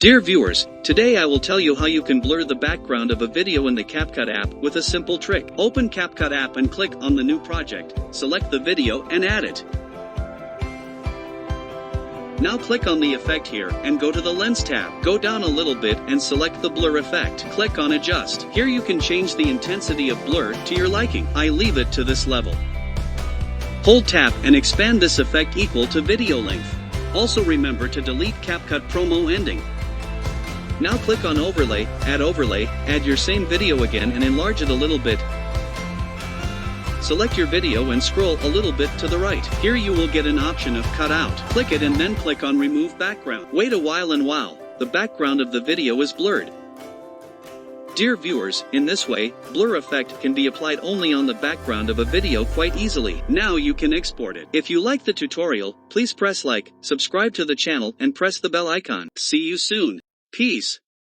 Dear viewers, today I will tell you how you can blur the background of a video in the CapCut app with a simple trick. Open CapCut app and click on the new project, select the video and add it. Now click on the effect here and go to the Lens tab. Go down a little bit and select the blur effect. Click on adjust. Here you can change the intensity of blur to your liking. I leave it to this level. Hold tap and expand this effect equal to video length. Also remember to delete CapCut promo ending. Now click on overlay, add your same video again and enlarge it a little bit. Select your video and scroll a little bit to the right. Here you will get an option of cut out. Click it and then click on remove background. Wait a while and wow, the background of the video is blurred. Dear viewers, in this way, blur effect can be applied only on the background of a video quite easily. Now you can export it. If you like the tutorial, please press like, subscribe to the channel and press the bell icon. See you soon. Peace.